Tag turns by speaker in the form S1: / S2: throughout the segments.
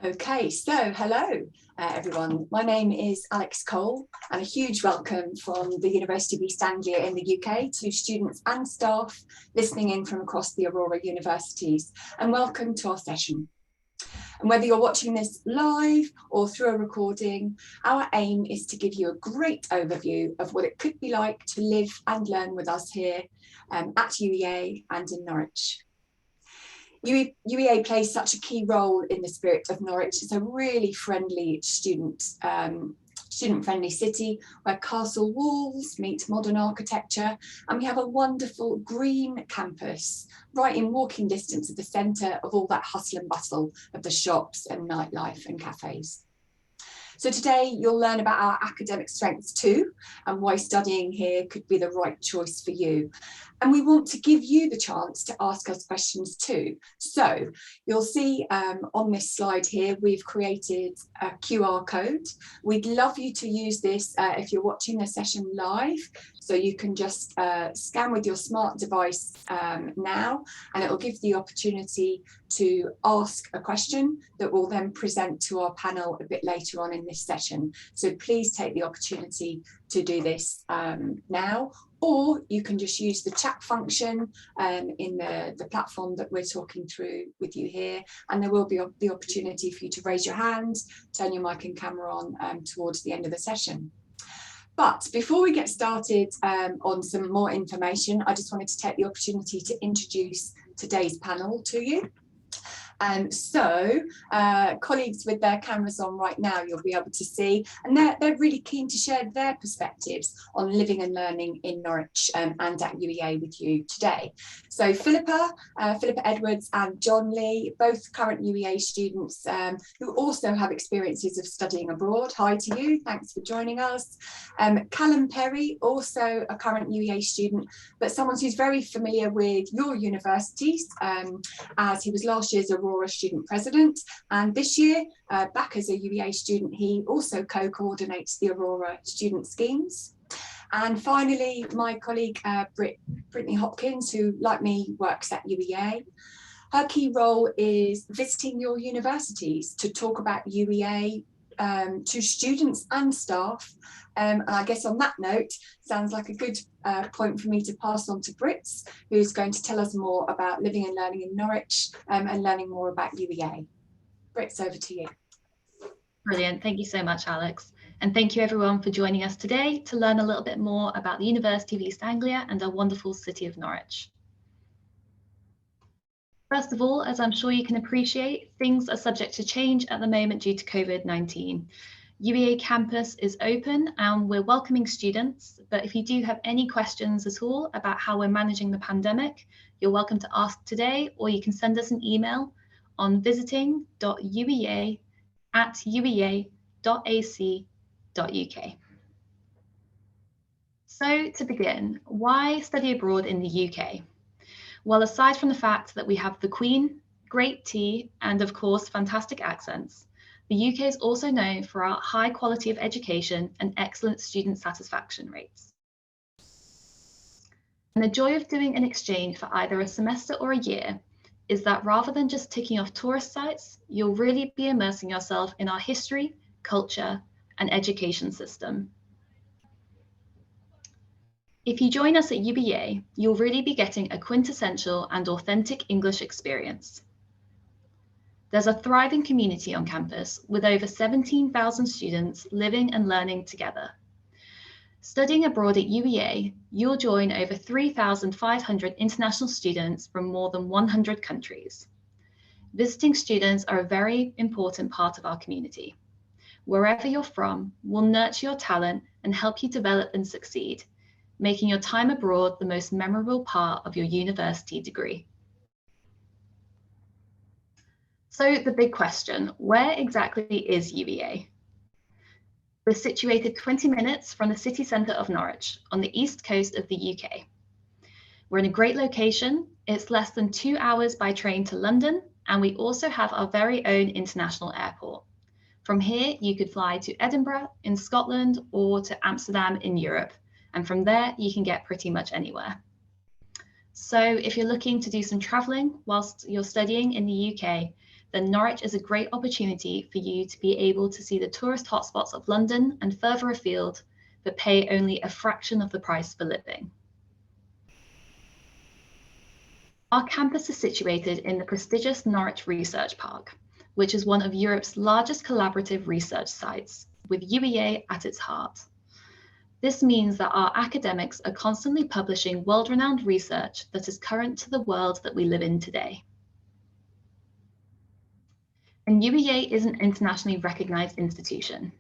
S1: Okay, so hello everyone. My name is Alex Cole, and a huge welcome from the University of East Anglia in the UK to students and staff listening in from across the Aurora universities, and welcome to our session. And whether you're watching this live or through a recording, our aim is to give you a great overview of what it could be like to live and learn with us here at UEA and in Norwich. UEA plays such a key role in the spirit of Norwich. It's a really friendly student-friendly city where castle walls meet modern architecture, and we have a wonderful green campus right in walking distance of the centre of all that hustle and bustle of the shops and nightlife and cafes. So today you'll learn about our academic strengths too, and why studying here could be the right choice for you. And we want to give you the chance to ask us questions too. So you'll see on this slide here, we've created a QR code. We'd love you to use this if you're watching the session live. So you can just scan with your smart device now, and it will give the opportunity to ask a question that we'll then present to our panel a bit later on in this session. So please take the opportunity to do this now, or you can just use the chat function in the platform that we're talking through with you here, and there will be the opportunity for you to raise your hand, turn your mic and camera on towards the end of the session. But before we get started on some more information, I just wanted to take the opportunity to introduce today's panel to you. Colleagues with their cameras on right now, you'll be able to see, and they're really keen to share their perspectives on living and learning in Norwich and at UEA with you today. So Philippa Edwards and John Lee, both current UEA students who also have experiences of studying abroad. Hi to you, thanks for joining us. Callum Perry, also a current UEA student, but someone who's very familiar with your universities, as he was last year's Aurora student president, and this year back as a UEA student he also co-coordinates the Aurora student schemes. And finally my colleague Brittany Hopkins, who like me works at UEA. Her key role is visiting your universities to talk about UEA to students and staff, and I guess on that note sounds like a good point for me to pass on to Brits, who's going to tell us more about living and learning in Norwich and learning more about UEA. Brits, over to you.
S2: Brilliant, thank you so much, Alex. And thank you everyone for joining us today to learn a little bit more about the University of East Anglia and our wonderful city of Norwich. First of all, as I'm sure you can appreciate, things are subject to change at the moment due to COVID-19. UEA campus is open and we're welcoming students, but if you do have any questions at all about how we're managing the pandemic, you're welcome to ask today, or you can send us an email on visiting.uea@uea.ac.uk. So to begin, why study abroad in the UK? Well, aside from the fact that we have the Queen, great tea, and of course, fantastic accents, the UK is also known for our high quality of education and excellent student satisfaction rates. And the joy of doing an exchange for either a semester or a year is that rather than just ticking off tourist sites, you'll really be immersing yourself in our history, culture, and education system. If you join us at UEA, you'll really be getting a quintessential and authentic English experience. There's a thriving community on campus with over 17,000 students living and learning together. Studying abroad at UEA, you'll join over 3,500 international students from more than 100 countries. Visiting students are a very important part of our community. Wherever you're from, we'll nurture your talent and help you develop and succeed, making your time abroad the most memorable part of your university degree. So the big question, where exactly is UEA? We're situated 20 minutes from the city centre of Norwich on the east coast of the UK. We're in a great location. It's less than 2 hours by train to London, and we also have our very own international airport. From here, you could fly to Edinburgh in Scotland or to Amsterdam in Europe, and from there you can get pretty much anywhere. So if you're looking to do some travelling whilst you're studying in the UK, then Norwich is a great opportunity for you to be able to see the tourist hotspots of London and further afield, but pay only a fraction of the price for living. Our campus is situated in the prestigious Norwich Research Park, which is one of Europe's largest collaborative research sites, with UEA at its heart. This means that our academics are constantly publishing world-renowned research that is current to the world that we live in today. And UEA is an internationally recognized institution.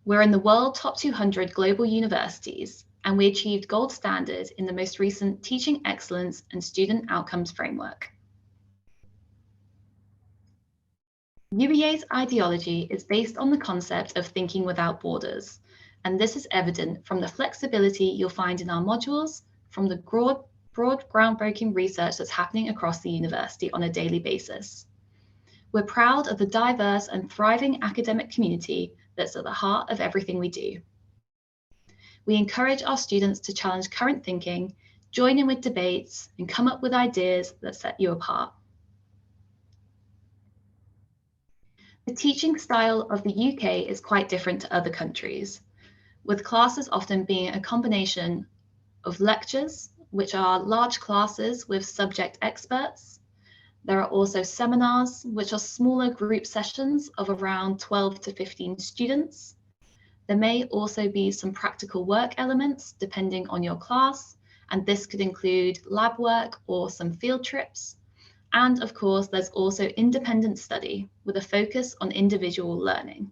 S2: We're in the world top 200 global universities, and we achieved gold standard in the most recent Teaching Excellence and Student Outcomes Framework. UEA's ideology is based on the concept of thinking without borders, and this is evident from the flexibility you'll find in our modules, from the broad groundbreaking research that's happening across the university on a daily basis. We're proud of the diverse and thriving academic community that's at the heart of everything we do. We encourage our students to challenge current thinking, join in with debates, and come up with ideas that set you apart. The teaching style of the UK is quite different to other countries, with classes often being a combination of lectures, which are large classes with subject experts. There are also seminars, which are smaller group sessions of around 12 to 15 students. There may also be some practical work elements depending on your class, and this could include lab work or some field trips. And of course, there's also independent study with a focus on individual learning.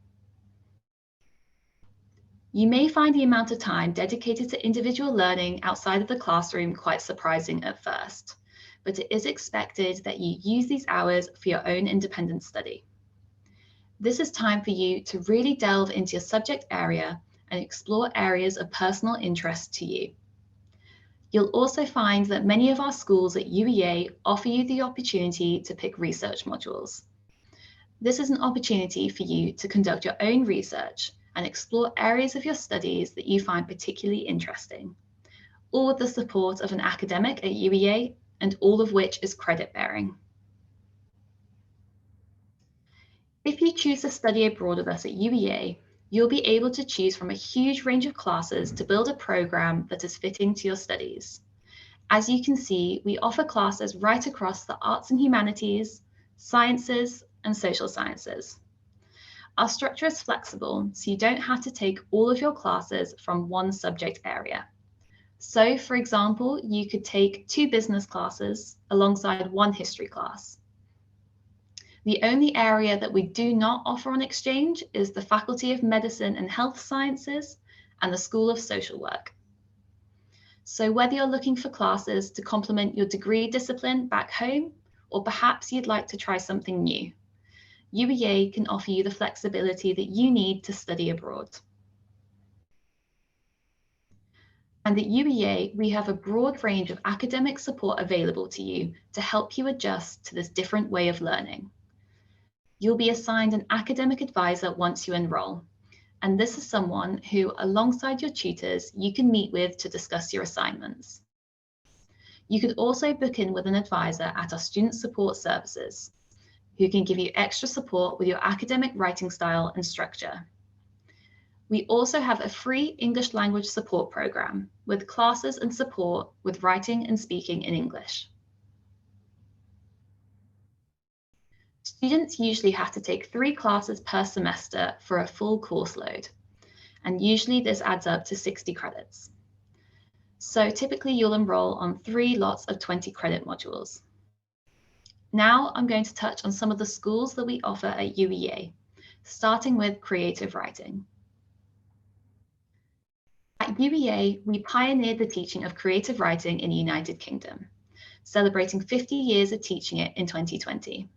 S2: You may find the amount of time dedicated to individual learning outside of the classroom quite surprising at first, but it is expected that you use these hours for your own independent study. This is time for you to really delve into your subject area and explore areas of personal interest to you. You'll also find that many of our schools at UEA offer you the opportunity to pick research modules. This is an opportunity for you to conduct your own research and explore areas of your studies that you find particularly interesting, all with the support of an academic at UEA, and all of which is credit-bearing. If you choose to study abroad with us at UEA, you'll be able to choose from a huge range of classes to build a program that is fitting to your studies. As you can see, we offer classes right across the arts and humanities, sciences, and social sciences. Our structure is flexible, so you don't have to take all of your classes from one subject area. So, for example, you could take 2 business classes alongside 1 history class. The only area that we do not offer on exchange is the Faculty of Medicine and Health Sciences and the School of Social Work. So whether you're looking for classes to complement your degree discipline back home, or perhaps you'd like to try something new, UEA can offer you the flexibility that you need to study abroad. And at UEA, we have a broad range of academic support available to you to help you adjust to this different way of learning. You'll be assigned an academic advisor once you enroll, and this is someone who, alongside your tutors, you can meet with to discuss your assignments. You could also book in with an advisor at our student support services, who can give you extra support with your academic writing style and structure. We also have a free English language support program with classes and support with writing and speaking in English. Students usually have to take 3 classes per semester for a full course load, and usually this adds up to 60 credits. So typically you'll enroll on 3 lots of 20 credit modules. Now I'm going to touch on some of the schools that we offer at UEA, starting with creative writing. At UEA, we pioneered the teaching of creative writing in the United Kingdom, celebrating 50 years of teaching it in 2020.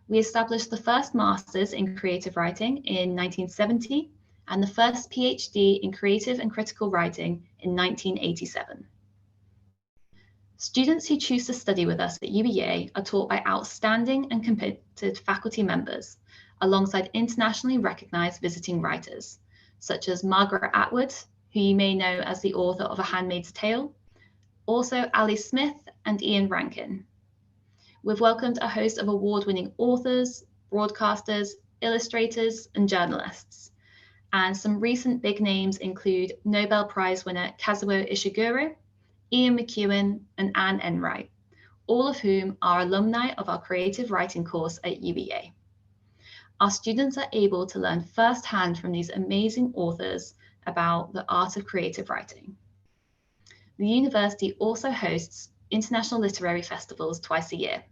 S2: We established the first Masters in Creative Writing in 1970 and the first PhD in Creative and Critical Writing in 1987. Students who choose to study with us at UEA are taught by outstanding and committed faculty members, alongside internationally recognized visiting writers, such as Margaret Atwood, who you may know as the author of A Handmaid's Tale, also Ali Smith and Ian Rankin. We've welcomed a host of award-winning authors, broadcasters, illustrators, and journalists. And some recent big names include Nobel Prize winner Kazuo Ishiguro, Ian McEwan, and Anne Enright, all of whom are alumni of our creative writing course at UBA. Our students are able to learn firsthand from these amazing authors about the art of creative writing. The university also hosts international literary festivals twice a year.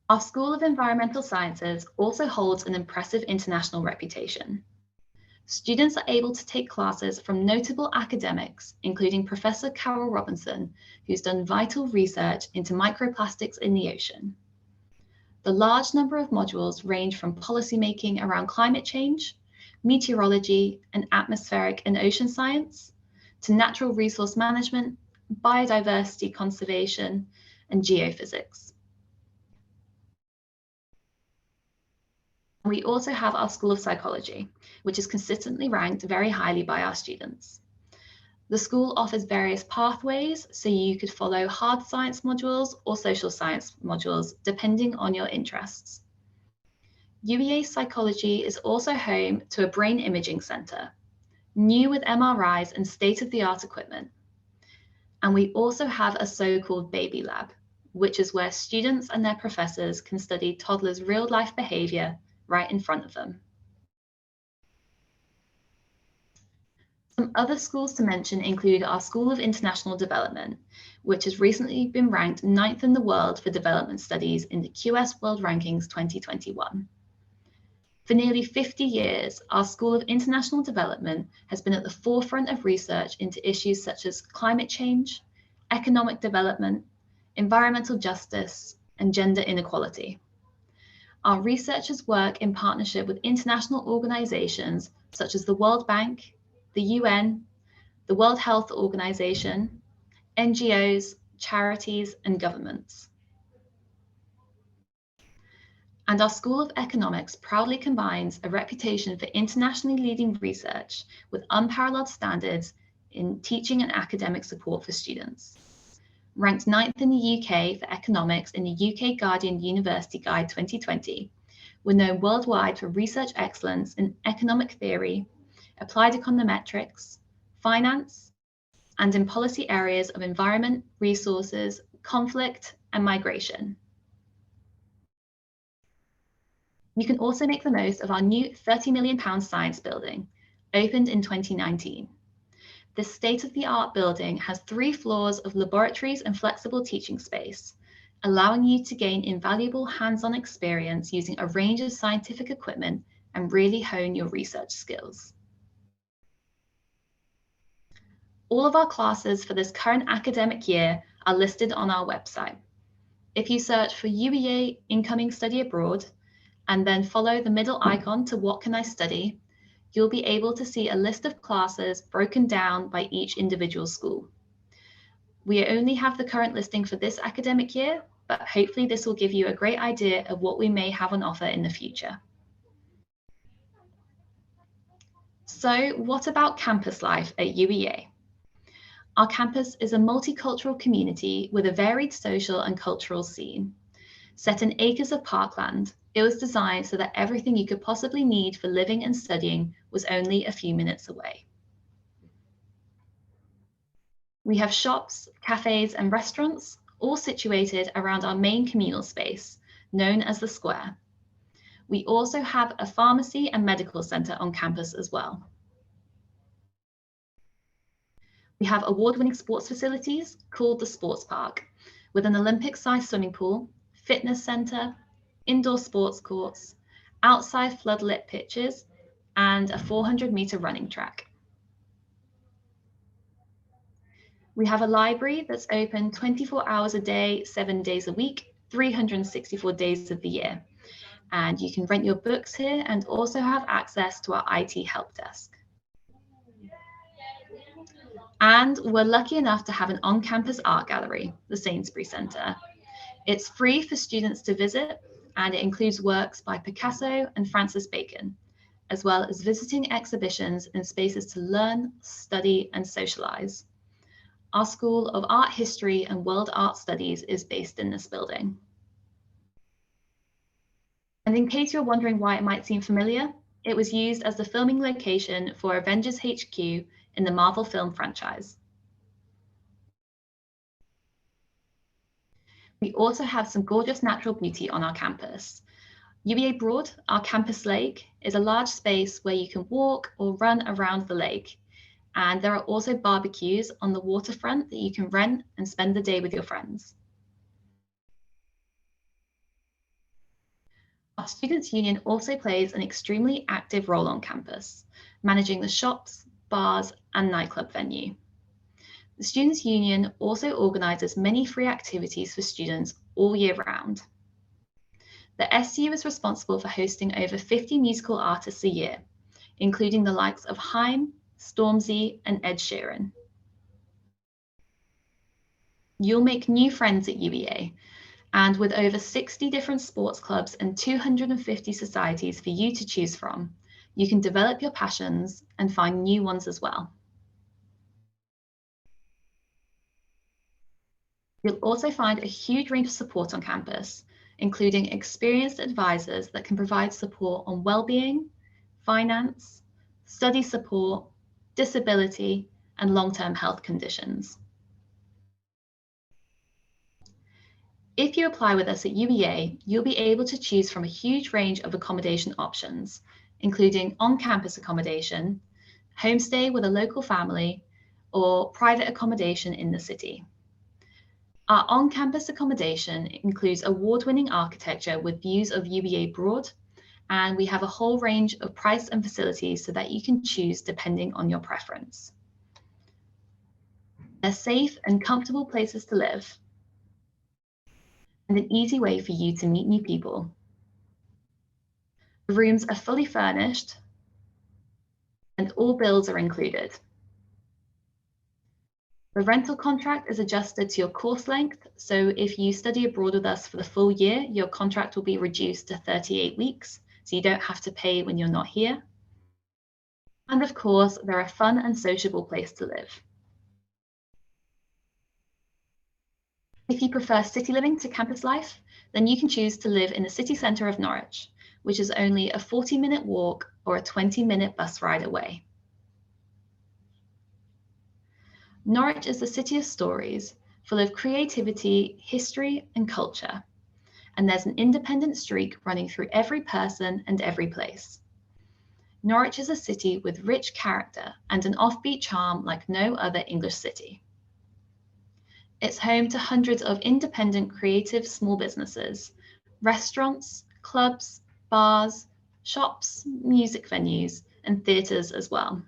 S2: Our School of Environmental Sciences also holds an impressive international reputation. Students are able to take classes from notable academics, including Professor Carol Robinson, who's done vital research into microplastics in the ocean. The large number of modules range from policymaking around climate change, meteorology and atmospheric and ocean science, to natural resource management, biodiversity conservation, and geophysics. We also have our School of Psychology, which is consistently ranked very highly by our students. The school offers various pathways, so you could follow hard science modules or social science modules, depending on your interests. UEA Psychology is also home to a brain imaging centre, new with MRIs and state-of-the-art equipment. And we also have a so-called baby lab, which is where students and their professors can study toddlers' real-life behaviour right in front of them. Some other schools to mention include our School of International Development, which has recently been ranked 9th in the world for development studies in the QS World Rankings 2021. For nearly 50 years, our School of International Development has been at the forefront of research into issues such as climate change, economic development, environmental justice, and gender inequality. Our researchers work in partnership with international organizations such as the World Bank, the UN, the World Health Organization, NGOs, charities, and governments. And our School of Economics proudly combines a reputation for internationally leading research with unparalleled standards in teaching and academic support for students. Ranked 9th in the UK for economics in the UK Guardian University Guide 2020, we're known worldwide for research excellence in economic theory, applied econometrics, finance, and in policy areas of environment, resources, conflict, and migration. You can also make the most of our new £30 million science building, opened in 2019. This state-of-the-art building has 3 floors of laboratories and flexible teaching space, allowing you to gain invaluable hands-on experience using a range of scientific equipment and really hone your research skills. All of our classes for this current academic year are listed on our website. If you search for UEA Incoming Study Abroad and then follow the middle icon to What Can I Study, you'll be able to see a list of classes broken down by each individual school. We only have the current listing for this academic year, but hopefully this will give you a great idea of what we may have on offer in the future. So what about campus life at UEA? Our campus is a multicultural community with a varied social and cultural scene. Set in acres of parkland, it was designed so that everything you could possibly need for living and studying was only a few minutes away. We have shops, cafes, and restaurants, all situated around our main communal space, known as the Square. We also have a pharmacy and medical centre on campus as well. We have award-winning sports facilities called the Sports Park, with an Olympic-sized swimming pool, fitness centre, indoor sports courts, outside floodlit pitches, and a 400-metre running track. We have a library that's open 24 hours a day, 7 days a week, 364 days of the year. And you can rent your books here and also have access to our IT help desk. And we're lucky enough to have an on-campus art gallery, the Sainsbury Centre. It's free for students to visit, and it includes works by Picasso and Francis Bacon, as well as visiting exhibitions and spaces to learn, study, and socialise. Our School of Art History and World Art Studies is based in this building. And in case you're wondering why it might seem familiar, it was used as the filming location for Avengers HQ in the Marvel film franchise. We also have some gorgeous natural beauty on our campus. UEA Broad, our campus lake, is a large space where you can walk or run around the lake. And there are also barbecues on the waterfront that you can rent and spend the day with your friends. Our Students' Union also plays an extremely active role on campus, managing the shops, bars, and nightclub venue. The Students' Union also organises many free activities for students all year round. The SU is responsible for hosting over 50 musical artists a year, including the likes of Haim, Stormzy, and Ed Sheeran. You'll make new friends at UEA, and with over 60 different sports clubs and 250 societies for you to choose from, you can develop your passions and find new ones as well. You'll also find a huge range of support on campus, including experienced advisors that can provide support on well-being, finance, study support, disability, and long-term health conditions. If you apply with us at UEA, you'll be able to choose from a huge range of accommodation options, including on-campus accommodation, homestay with a local family, or private accommodation in the city. Our on-campus accommodation includes award-winning architecture with views of UEA Broad, and we have a whole range of price and facilities so that you can choose depending on your preference. They're safe and comfortable places to live, and an easy way for you to meet new people. The rooms are fully furnished, and all bills are included. The rental contract is adjusted to your course length, so if you study abroad with us for the full year, your contract will be reduced to 38 weeks, so you don't have to pay when you're not here. And of course, they're a fun and sociable place to live. If you prefer city living to campus life, then you can choose to live in the city centre of Norwich, which is only a 40-minute walk or a 20-minute bus ride away. Norwich is a city of stories, full of creativity, history, and culture. And there's an independent streak running through every person and every place. Norwich is a city with rich character and an offbeat charm like no other English city. It's home to hundreds of independent creative small businesses, restaurants, clubs, bars, shops, music venues, and theatres as well.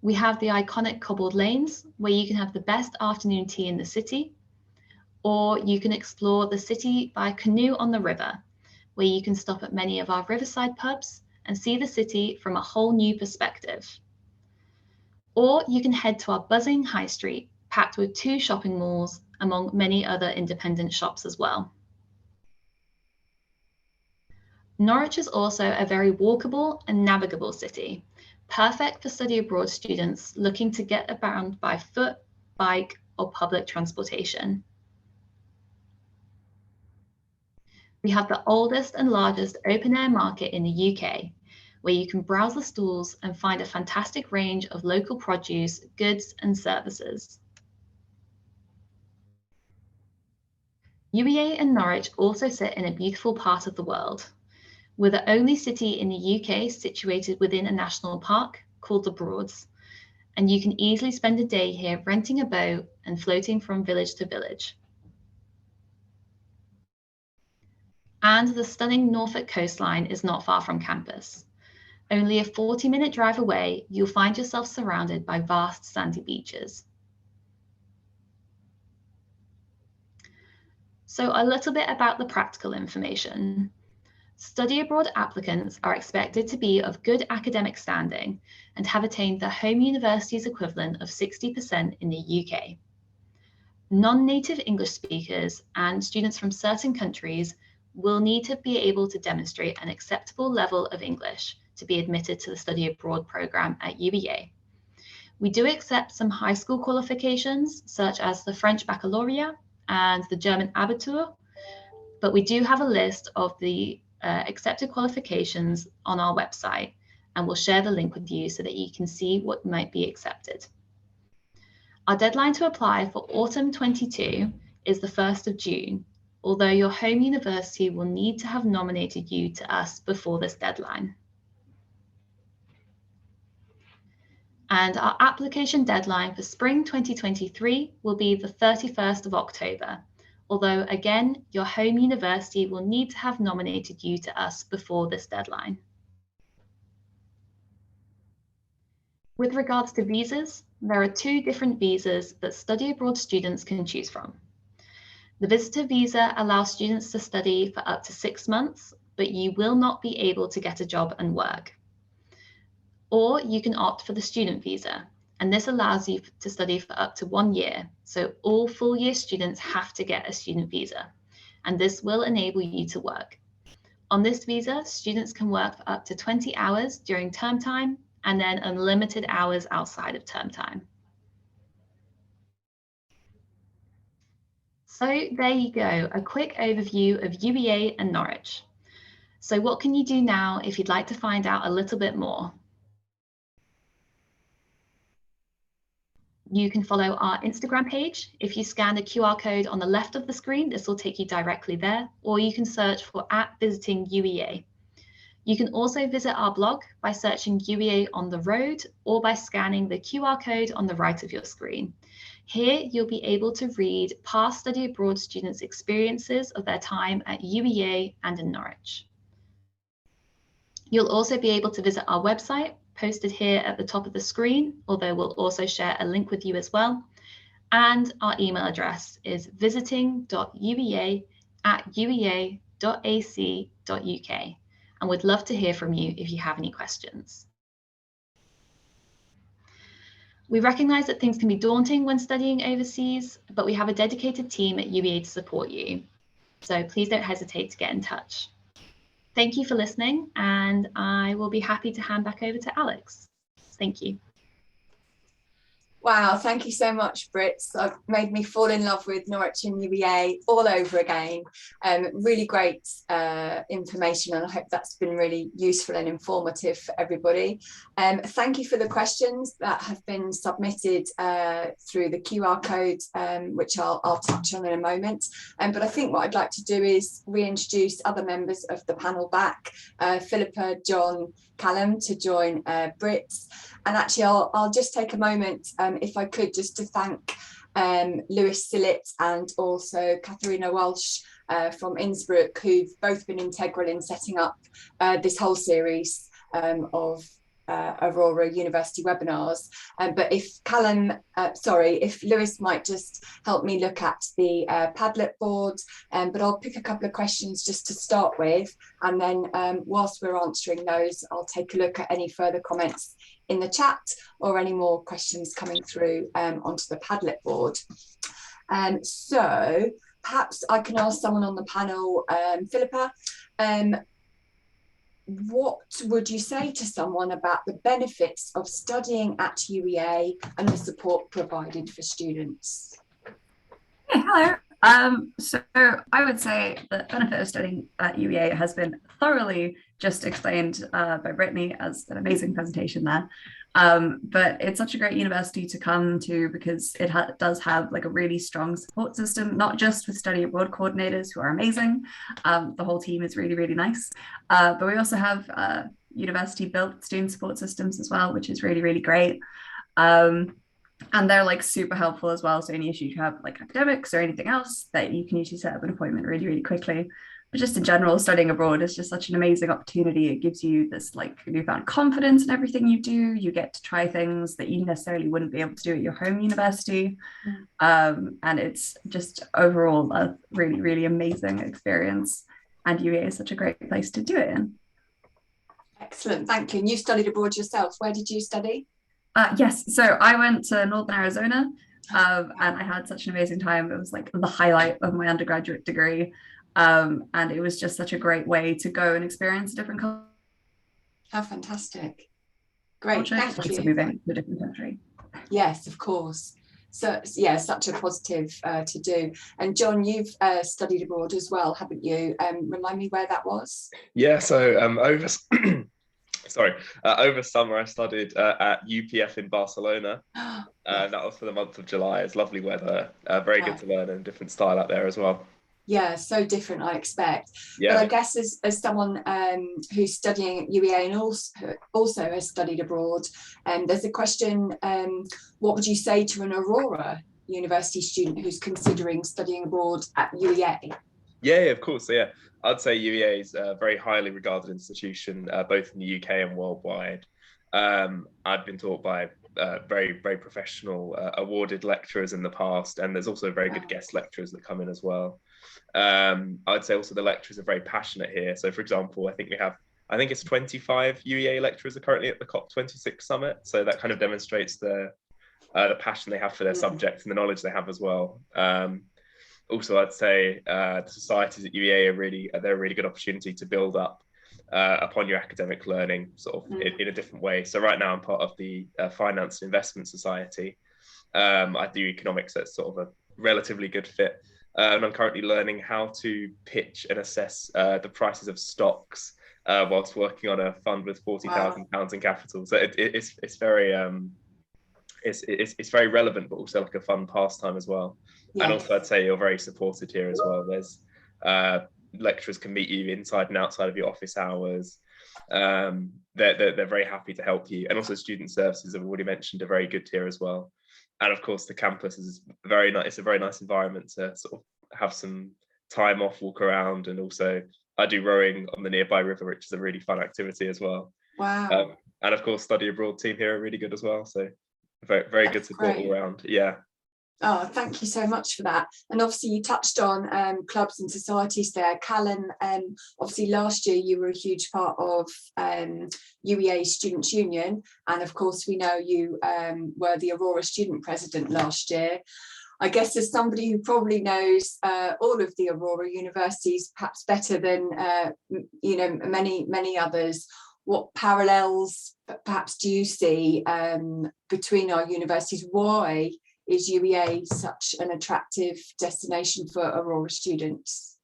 S2: We have the iconic cobbled lanes where you can have the best afternoon tea in the city, or you can explore the city by canoe on the river, where you can stop at many of our riverside pubs and see the city from a whole new perspective. Or you can head to our buzzing high street, packed with 2 shopping malls, among many other independent shops as well. Norwich is also a very walkable and navigable city, perfect for study abroad students looking to get around by foot, bike, or public transportation. We have the oldest and largest open-air market in the UK, where you can browse the stalls and find a fantastic range of local produce, goods, and services. UEA and Norwich also sit in a beautiful part of the world. We're the only city in the UK situated within a national park called the Broads, and you can easily spend a day here renting a boat and floating from village to village. And the stunning Norfolk coastline is not far from campus. Only a 40-minute drive away, you'll find yourself surrounded by vast sandy beaches. So a little bit about the practical information. Study abroad applicants are expected to be of good academic standing and have attained the home university's equivalent of 60% in the UK. Non-native English speakers and students from certain countries will need to be able to demonstrate an acceptable level of English to be admitted to the study abroad programme at UEA. We do accept some high school qualifications, such as the French Baccalaureate and the German Abitur, but we do have a list of the accepted qualifications on our website, and we'll share the link with you so that you can see what might be accepted. Our deadline to apply for autumn 22 is the 1st of June, although your home university will need to have nominated you to us before this deadline. And our application deadline for spring 2023 will be the 31st of October, although again, your home university will need to have nominated you to us before this deadline. With regards to visas, there are 2 different visas that study abroad students can choose from. The visitor visa allows students to study for up to 6 months, but you will not be able to get a job and work. Or you can opt for the student visa, and this allows you to study for up to 1 year. So all full year students have to get a student visa, and this will enable you to work. On this visa, students can work for up to 20 hours during term time and then unlimited hours outside of term time. So there you go, a quick overview of UEA and Norwich. So what can you do now if you'd like to find out a little bit more? You can follow our Instagram page. If you scan the QR code on the left of the screen, this will take you directly there, or you can search for @visiting UEA. You can also visit our blog by searching UEA on the road or by scanning the QR code on the right of your screen. Here, you'll be able to read past study abroad students' experiences of their time at UEA and in Norwich. You'll also be able to visit our website, posted here at the top of the screen, although we'll also share a link with you as well. And our email address is visiting.uea@uea.ac.uk. And we'd love to hear from you if you have any questions. We recognise that things can be daunting when studying overseas, but we have a dedicated team at UEA to support you. So please don't hesitate to get in touch. Thank you for listening, and I will be happy to hand back over to Alex. Thank you.
S1: Wow, thank you so much, Brits. I've made me fall in love with Norwich and UEA all over again. Really great information, and I hope that's been really useful and informative for everybody. Thank you for the questions that have been submitted through the QR code, which I'll touch on in a moment. But I think what I'd like to do is reintroduce other members of the panel back, Philippa, John, Callum, to join Brits. And actually, I'll just take a moment, if I could, just to thank Lewis Sillett and also Katharina Walsh from Innsbruck, who've both been integral in setting up this whole series of Aurora University webinars. But if if Lewis might just help me look at the Padlet board, but I'll pick a couple of questions just to start with, and then whilst we're answering those, I'll take a look at any further comments in the chat or any more questions coming through onto the Padlet board. So perhaps I can ask someone on the panel, Philippa, what would you say to someone about the benefits of studying at UEA and the support provided for students?
S3: Hey, hello. So I would say the benefit of studying at UEA has been thoroughly just explained by Brittany as an amazing presentation there. But it's such a great university to come to because it does have like a really strong support system, not just with study abroad coordinators who are amazing. The whole team is really, really nice. But we also have university built student support systems as well, which is really, really great. And they're like super helpful as well. So any issue you have like academics or anything else, that you can usually set up an appointment really, really quickly. But just in general, studying abroad is just such an amazing opportunity. It gives you this like newfound confidence in everything you do. You get to try things that you necessarily wouldn't be able to do at your home university. And it's just overall a really, really amazing experience. And UEA is such a great place to do it in.
S1: Excellent, thank you. And you studied abroad yourself. Where did you study?
S3: Yes, so I went to Northern Arizona and I had such an amazing time. It was like the highlight of my undergraduate degree. And it was just such a great way to go and experience a different culture.
S1: How fantastic. Great, thank you.
S3: Moving to a different country.
S1: Yes, of course. So yeah, such a positive to do. And John, you've studied abroad as well, haven't you? Remind me where that was.
S4: Yeah, so over over summer I studied at UPF in Barcelona.
S1: Yes.
S4: That was for the month of July. It's lovely weather, very good to learn, and different style out there as well.
S1: Yeah, so different, I expect.
S4: Yeah.
S1: But I guess as someone who's studying at UEA and also has studied abroad, there's a question, what would you say to an Aurora University student who's considering studying abroad at UEA?
S4: Yeah, of course. So, yeah, I'd say UEA is a very highly regarded institution, both in the UK and worldwide. I've been taught by very, very professional awarded lecturers in the past, and there's also very good guest lecturers that come in as well. I'd say also the lecturers are very passionate here. So, for example, I think it's 25 UEA lecturers are currently at the COP26 summit. So that kind of demonstrates the passion they have for their subject and the knowledge they have as well. Also, I'd say the societies at UEA they're a really good opportunity to build up upon your academic learning sort of in a different way. So right now I'm part of the Finance and Investment Society. I do economics, that's sort of a relatively good fit. And I'm currently learning how to pitch and assess the prices of stocks whilst working on a fund with £40,000 in capital. So it's very it's very relevant, but also like a fun pastime as well. Yes. And also I'd say you're very supported here as well. There's lecturers can meet you inside and outside of your office hours. They're very happy to help you. And also student services, I've already mentioned, are very good here as well. And of course the campus is very nice. It's a very nice environment to sort of have some time off, walk around. And also I do rowing on the nearby river, which is a really fun activity as well.
S1: Wow.
S4: And of course study abroad team here are really good as well. So very, very good support all around. Yeah.
S1: Oh, thank you so much for that. And obviously you touched on clubs and societies there. Callum, obviously last year you were a huge part of UEA Students' Union. And of course we know you were the Aurora student president last year. I guess as somebody who probably knows all of the Aurora universities perhaps better than many others, what parallels perhaps do you see between our universities? Why is UEA such an attractive destination for Aurora students?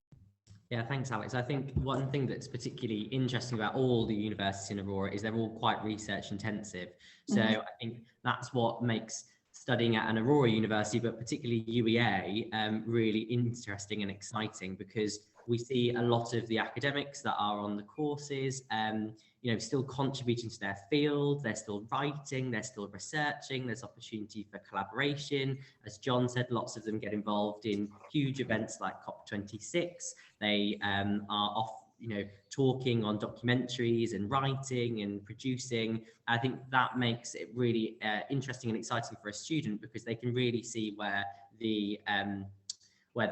S5: Yeah, thanks, Alex. I think one thing that's particularly interesting about all the universities in Aurora is they're all quite research intensive. So I think that's what makes studying at an Aurora university, but particularly UEA, really interesting and exciting, because we see a lot of the academics that are on the courses, still contributing to their field. They're still writing, they're still researching. There's opportunity for collaboration. As John said, lots of them get involved in huge events like COP26. They are off, talking on documentaries and writing and producing. I think that makes it really interesting and exciting for a student, because they can really see where the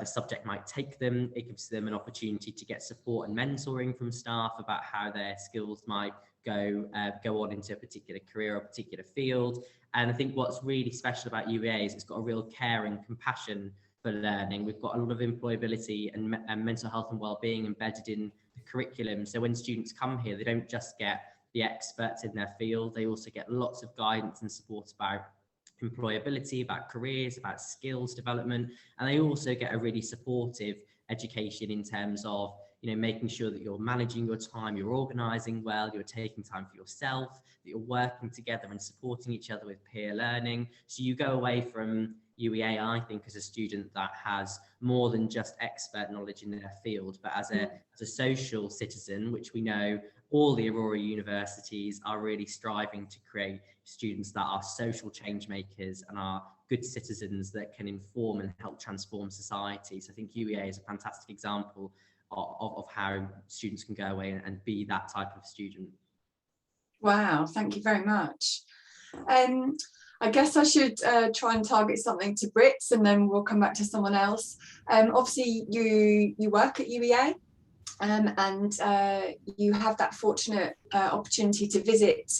S5: subject might take them. It gives them an opportunity to get support and mentoring from staff about how their skills might go on into a particular career or a particular field. And I think what's really special about UEA is it's got a real care and compassion for learning. We've got a lot of employability and mental health and well-being embedded in the curriculum. So when students come here, they don't just get the experts in their field, they also get lots of guidance and support about employability, about careers, about skills development, and they also get a really supportive education in terms of making sure that you're managing your time, you're organizing well, you're taking time for yourself, that you're working together and supporting each other with peer learning. So you go away from UEA, I think, as a student that has more than just expert knowledge in their field, but as a social citizen, which we know all the Aurora universities are really striving to create students that are social change makers and are good citizens that can inform and help transform society. So I think UEA is a fantastic example of how students can go away and be that type of student. Wow,
S1: thank you very much. I guess I should try and target something to Brits, and then we'll come back to someone else. Obviously, you work at UEA, and you have that fortunate opportunity to visit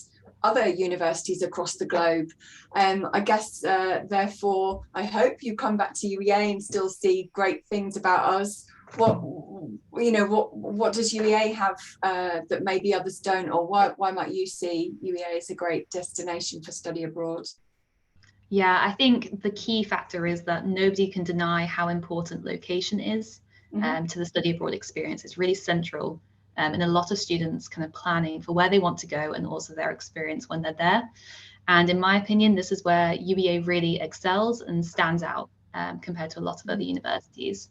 S1: other universities across the globe. I guess, therefore, I hope you come back to UEA and still see great things about us. What does UEA have that maybe others don't, or why might you see UEA as a great destination for study abroad?
S2: Yeah, I think the key factor is that nobody can deny how important location is to the study abroad experience. It's really central in a lot of students kind of planning for where they want to go and also their experience when they're there. And in my opinion, this is where UEA really excels and stands out compared to a lot of other universities.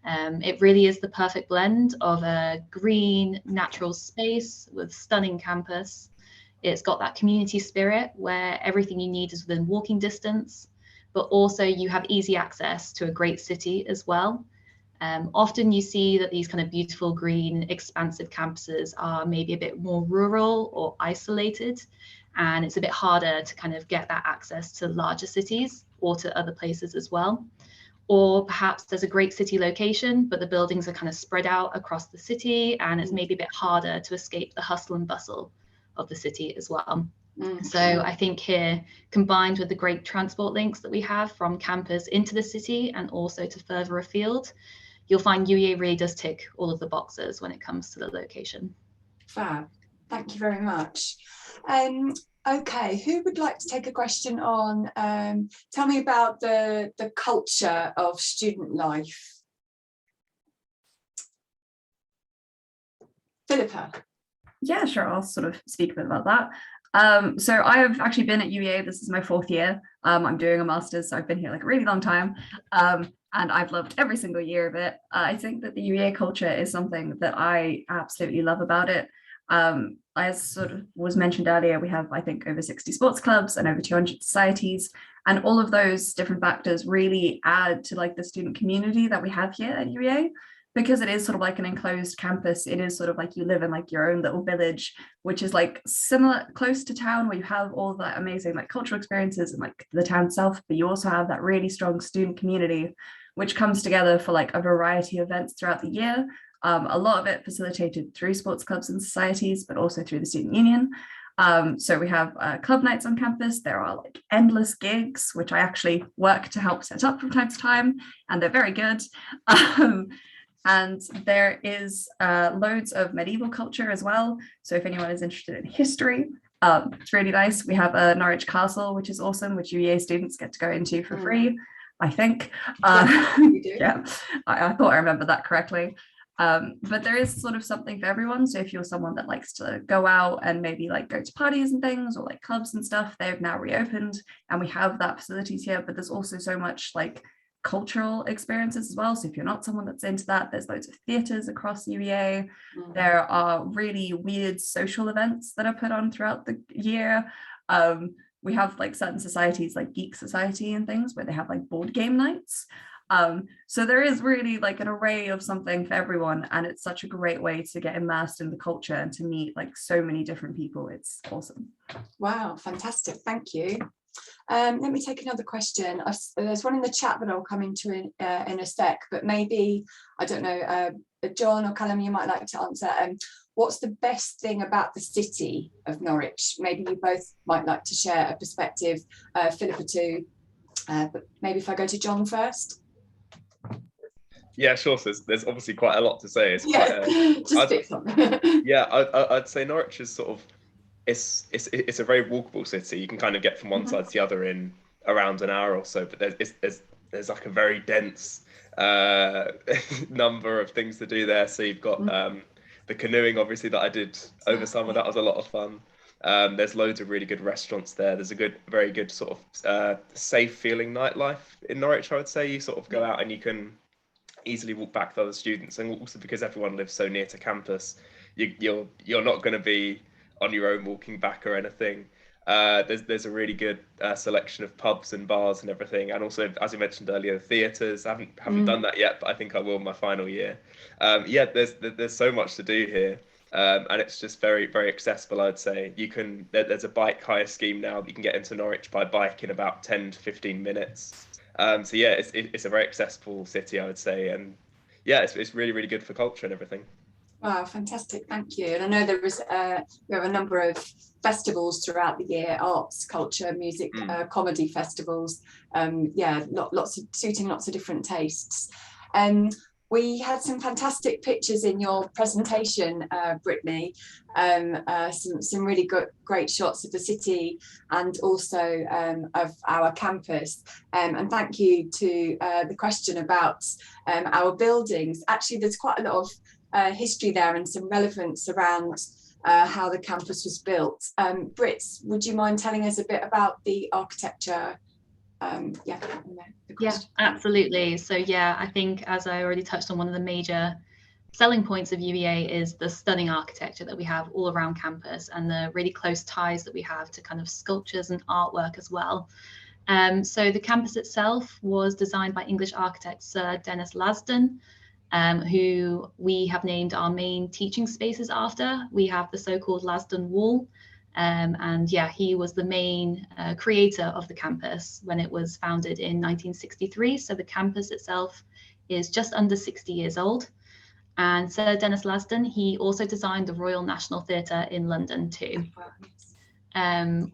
S2: It really is the perfect blend of a green, natural space with stunning campus. It's got that community spirit where everything you need is within walking distance, but also you have easy access to a great city as well. Often you see that these kind of beautiful green, expansive campuses are maybe a bit more rural or isolated, and it's a bit harder to kind of get that access to larger cities or to other places as well. Or perhaps there's a great city location, but the buildings are kind of spread out across the city, and it's maybe a bit harder to escape the hustle and bustle of the city as well. So I think here, combined with the great transport links that we have from campus into the city and also to further afield, you'll find UEA really does tick all of the boxes when it comes to the location.
S1: Fab. Thank you very much. Okay, who would like to take a question on, tell me about the culture of student life? Philippa.
S3: Yeah, sure. I'll sort of speak a bit about that. So I have actually been at UEA. This is my 4th year. I'm doing a master's, so I've been here like a really long time. And I've loved every single year of it. I think that the UEA culture is something that I absolutely love about it. As sort of was mentioned earlier, we have, I think, over 60 sports clubs and over 200 societies. And all of those different factors really add to like the student community that we have here at UEA. Because it is sort of like an enclosed campus, it is sort of like you live in like your own little village, which is like similar, close to town, where you have all that amazing like cultural experiences and like the town itself, but you also have that really strong student community, which comes together for like a variety of events throughout the year. A lot of it facilitated through sports clubs and societies, but also through the student union. So we have club nights on campus. There are like endless gigs, which I actually work to help set up from time to time, and they're very good. And there is loads of medieval culture as well. So if anyone is interested in history, it's really nice. We have a Norwich Castle, which is awesome, which UEA students get to go into for free, I think. Yeah, I thought I remembered that correctly. But there is sort of something for everyone. So if you're someone that likes to go out and maybe like go to parties and things, or like clubs and stuff, they've now reopened and we have that facilities here. But there's also so much like cultural experiences as well. So if you're not someone that's into that, there's loads of theatres across UEA. There are really weird social events that are put on throughout the year. We have like certain societies like Geek Society and things where they have like board game nights. So there is really like an array of something for everyone, and it's such a great way to get immersed in the culture and to meet like so many different people. It's awesome.
S1: Wow, fantastic. Thank you. Let me take another question. There's one in the chat that I'll come into in a sec, but maybe, I don't know, John or Callum, you might like to answer. What's the best thing about the city of Norwich? Maybe you both might like to share a perspective, Philippa too, but maybe if I go to John first.
S4: Yeah, sure. So there's obviously quite a lot to say. It's
S1: yeah,
S4: quite
S1: just pick something.
S4: Yeah, I'd say Norwich is sort of, it's a very walkable city. You can kind of get from one side to the other in around an hour or so, but there's like a very dense number of things to do there. So you've got the canoeing, obviously, that I did over summer. That was a lot of fun. There's loads of really good restaurants there. There's a very good sort of safe feeling nightlife in Norwich, I would say. You sort of go out and you can easily walk back to other students, and also because everyone lives so near to campus, you're not going to be on your own walking back or anything. There's a really good selection of pubs and bars and everything, and also, as you mentioned earlier, theatres. I haven't done that yet, but I think I will in my final year. Yeah, there's so much to do here, and it's just very, very accessible, I'd say. There's a bike hire scheme now that you can get into Norwich by bike in about 10 to 15 minutes. So yeah, it's a very accessible city, I would say, and yeah, it's really, really good for culture and everything.
S1: Wow, fantastic, thank you. And I know we have a number of festivals throughout the year, arts, culture, music, comedy festivals. Yeah, suiting lots of different tastes. We had some fantastic pictures in your presentation, Brittany. Some really great shots of the city and also of our campus. And thank you to the question about our buildings. Actually, there's quite a lot of history there and some relevance around how the campus was built. Brits, would you mind telling us a bit about the architecture?
S2: Yeah, absolutely. So yeah, I think as I already touched on, one of the major selling points of UEA is the stunning architecture that we have all around campus and the really close ties that we have to kind of sculptures and artwork as well. So the campus itself was designed by English architect Sir Denis Lasdun, who we have named our main teaching spaces after. We have the so-called Lasdun Wall. And yeah, he was the main creator of the campus when it was founded in 1963. So the campus itself is just under 60 years old. And Sir Denis Lasdun, he also designed the Royal National Theatre in London too.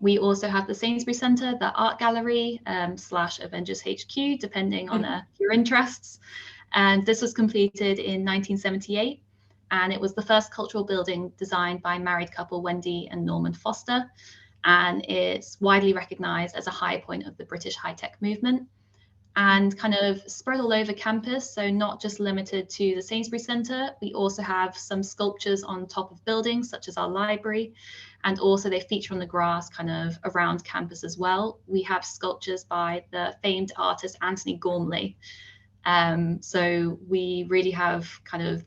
S2: We also have the Sainsbury Centre, the Art Gallery / Avengers HQ, depending on your interests. And this was completed in 1978. And it was the first cultural building designed by married couple Wendy and Norman Foster. And it's widely recognised as a high point of the British high-tech movement and kind of spread all over campus. So not just limited to the Sainsbury Centre, we also have some sculptures on top of buildings, such as our library. And also they feature on the grass kind of around campus as well. We have sculptures by the famed artist Anthony Gormley. So we really have kind of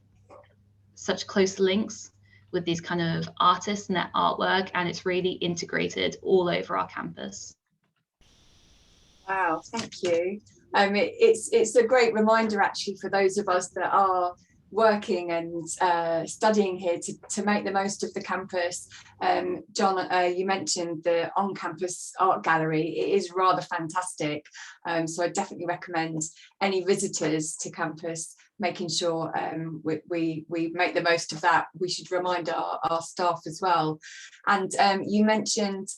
S2: such close links with these kind of artists and their artwork, and it's really integrated all over our campus.
S1: Wow, thank you. It's a great reminder actually for those of us that are working and studying here to make the most of the campus. John, you mentioned the on-campus art gallery. It is rather fantastic. So I definitely recommend any visitors to campus making sure we make the most of that. We should remind our staff as well. And you mentioned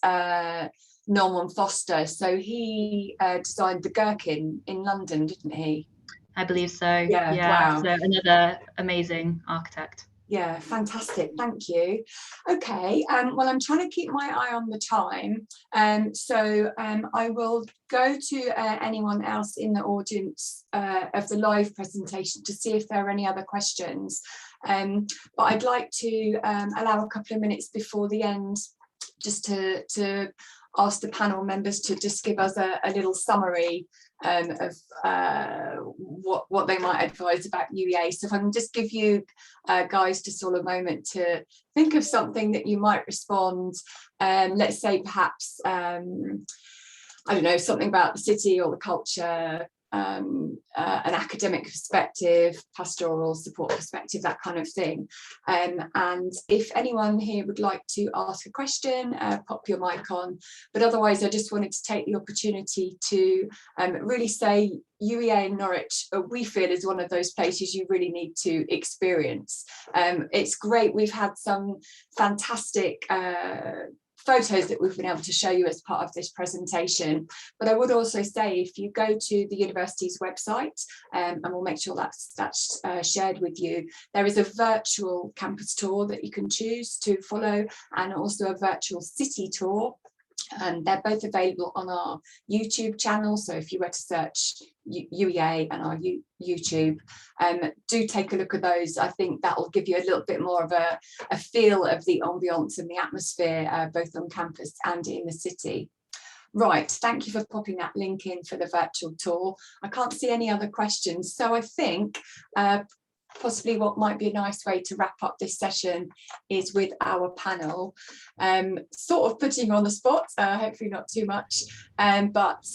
S1: Norman Foster. So he designed the Gherkin in London, didn't he?
S2: I believe so.
S1: Yeah. Wow.
S2: So another amazing architect.
S1: Yeah, fantastic. Thank you. Okay, well, I'm trying to keep my eye on the time. So I will go to anyone else in the audience of the live presentation to see if there are any other questions. But I'd like to allow a couple of minutes before the end just to ask the panel members to just give us a little summary of what they might advise about UEA. So if I can just give you guys just all a moment to think of something that you might respond, let's say perhaps, I don't know, something about the city or the culture, an academic perspective, pastoral support perspective, that kind of thing. And if anyone here would like to ask a question, pop your mic on. But otherwise, I just wanted to take the opportunity to really say UEA in Norwich, we feel, is one of those places you really need to experience. It's great. We've had some fantastic photos that we've been able to show you as part of this presentation. But I would also say, if you go to the university's website, and we'll make sure that's shared with you, there is a virtual campus tour that you can choose to follow, and also a virtual city tour. They're both available on our YouTube channel. So if you were to search UEA and our YouTube, do take a look at those. I think that will give you a little bit more of a feel of the ambience and the atmosphere, both on campus and in the city. Right, thank you for popping that link in for the virtual tour. I can't see any other questions. So I think possibly what might be a nice way to wrap up this session is with our panel, sort of putting you on the spot, hopefully not too much, but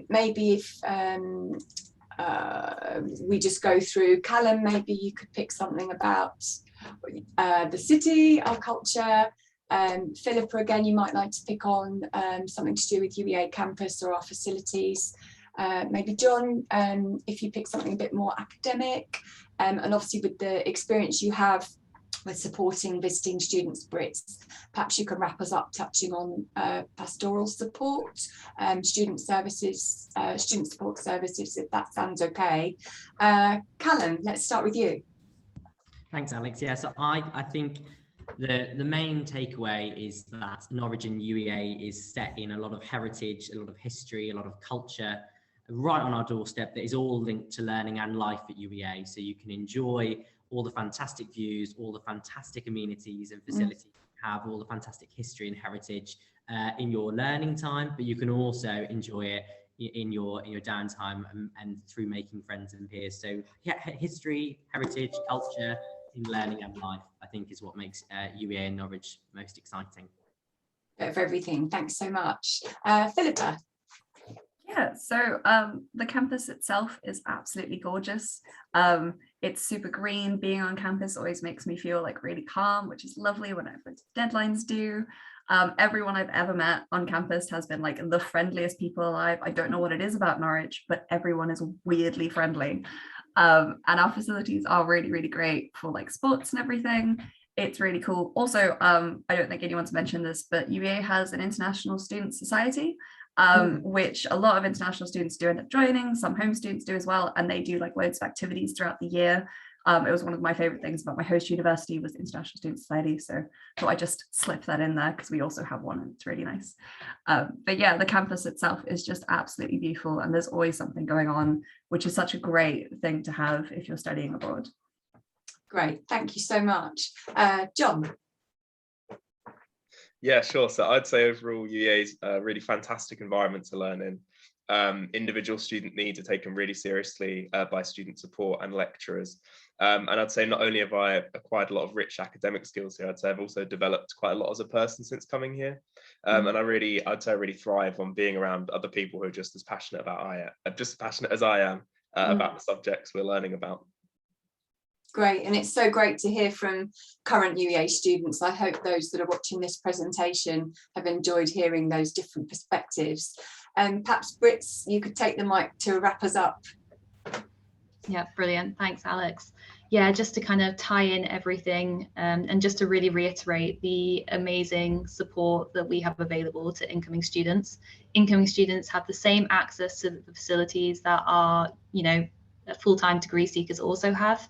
S1: maybe if we just go through, Callum, maybe you could pick something about the city, our culture. Philippa, again, you might like to pick on something to do with UEA campus or our facilities. Maybe John, if you pick something a bit more academic, and obviously with the experience you have with supporting visiting students, Brits. Perhaps you can wrap us up touching on pastoral support, student services, student support services, if that sounds okay. Callum, let's start with you.
S5: Thanks, Alex. Yeah, so I think the main takeaway is that Norwich and UEA is set in a lot of heritage, a lot of history, a lot of culture, right on our doorstep, that is all linked to learning and life at UEA. So you can enjoy all the fantastic views, all the fantastic amenities and facilities you have, all the fantastic history and heritage in your learning time, but you can also enjoy it in your downtime and through making friends and peers. So yeah, history, heritage, culture, in learning and life, I think, is what makes UEA and Norwich most exciting.
S1: Of everything. Thanks so much. Philippa.
S3: Yeah, so the campus itself is absolutely gorgeous. It's super green. Being on campus always makes me feel like really calm, which is lovely whenever deadlines due. Everyone I've ever met on campus has been like the friendliest people alive. I don't know what it is about Norwich, but everyone is weirdly friendly. And our facilities are really, really great for like sports and everything. It's really cool. Also, I don't think anyone's mentioned this, but UEA has an international student society, which a lot of international students do end up joining. Some home students do as well, and they do like loads of activities throughout the year. It was one of my favorite things about my host university was the International Student Society, so I just slip that in there because we also have one and it's really nice. But yeah, the campus itself is just absolutely beautiful, and there's always something going on, which is such a great thing to have if you're studying abroad.
S1: Great, thank you so much. John.
S4: Yeah, sure. So I'd say overall UEA is a really fantastic environment to learn in. Individual student needs are taken really seriously by student support and lecturers. And I'd say not only have I acquired a lot of rich academic skills here, I'd say I've also developed quite a lot as a person since coming here. And I'd say I really thrive on being around other people who are just as passionate as I am about the subjects we're learning about.
S1: Great, and it's so great to hear from current UEA students. I hope those that are watching this presentation have enjoyed hearing those different perspectives. And perhaps Brits, you could take the mic to wrap us up.
S2: Yeah, brilliant. Thanks, Alex. Yeah, just to kind of tie in everything and just to really reiterate the amazing support that we have available to incoming students. Incoming students have the same access to the facilities that our, full-time degree seekers also have.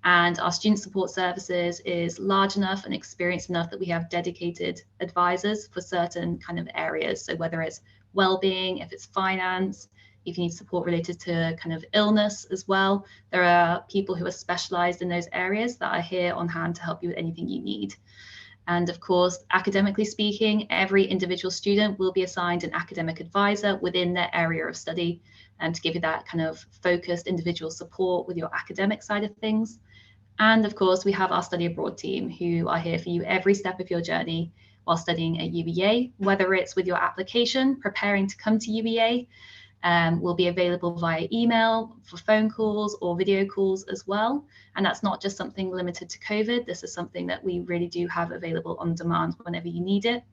S2: And our student support services is large enough and experienced enough that we have dedicated advisors for certain kind of areas. So whether it's well-being, if it's finance, if you need support related to kind of illness as well, there are people who are specialized in those areas that are here on hand to help you with anything you need. And of course, academically speaking, every individual student will be assigned an academic advisor within their area of study and to give you that kind of focused individual support with your academic side of things. And of course, we have our study abroad team who are here for you every step of your journey while studying at UEA, whether it's with your application, preparing to come to UEA, will be available via email, for phone calls or video calls as well. And that's not just something limited to COVID. This is something that we really do have available on demand whenever you need it.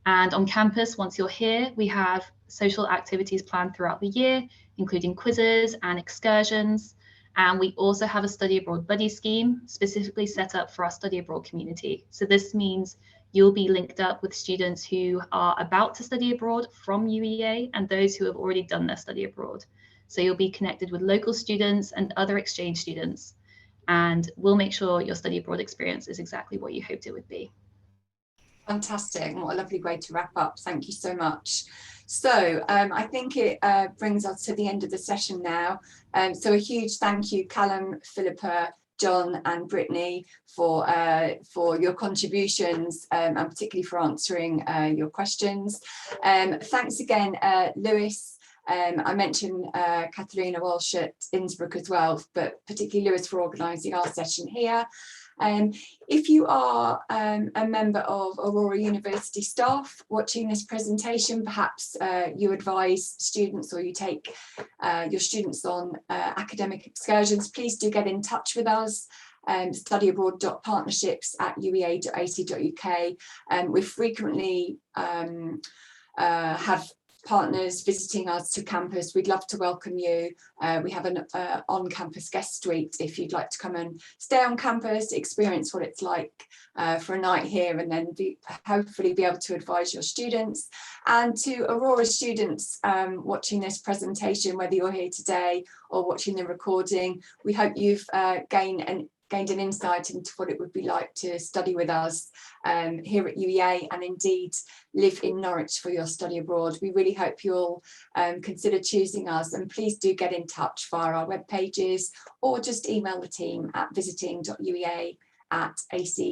S2: And on campus, once you're here, we have social activities planned throughout the year, including quizzes and excursions. And we also have a study abroad buddy scheme specifically set up for our study abroad community. So this means you'll be linked up with students who are about to study abroad from UEA and those who have already done their study abroad. So you'll be connected with local students and other exchange students, and we'll make sure your study abroad experience is exactly what you hoped it would be.
S1: Fantastic. What a lovely way to wrap up. Thank you so much. So I think it brings us to the end of the session now. So a huge thank you, Callum, Philippa, John and Brittany for your contributions and particularly for answering your questions. Thanks again, Lewis. I mentioned Katharina Walsh at Innsbruck as well, but particularly Lewis for organising our session here. If you are a member of Aurora University staff watching this presentation, perhaps you advise students or you take your students on academic excursions, please do get in touch with us. Studyabroad.partnerships@uea.ac.uk. We frequently have partners visiting us to campus, we'd love to welcome you. We have an on-campus guest suite if you'd like to come and stay on campus, experience what it's like for a night here, and then hopefully be able to advise your students. And to Aurora students watching this presentation, whether you're here today or watching the recording, we hope you've gained an insight into what it would be like to study with us here at UEA, and indeed live in Norwich for your study abroad. We really hope you'll consider choosing us, and please do get in touch via our web pages or just email the team at visiting.uea@ac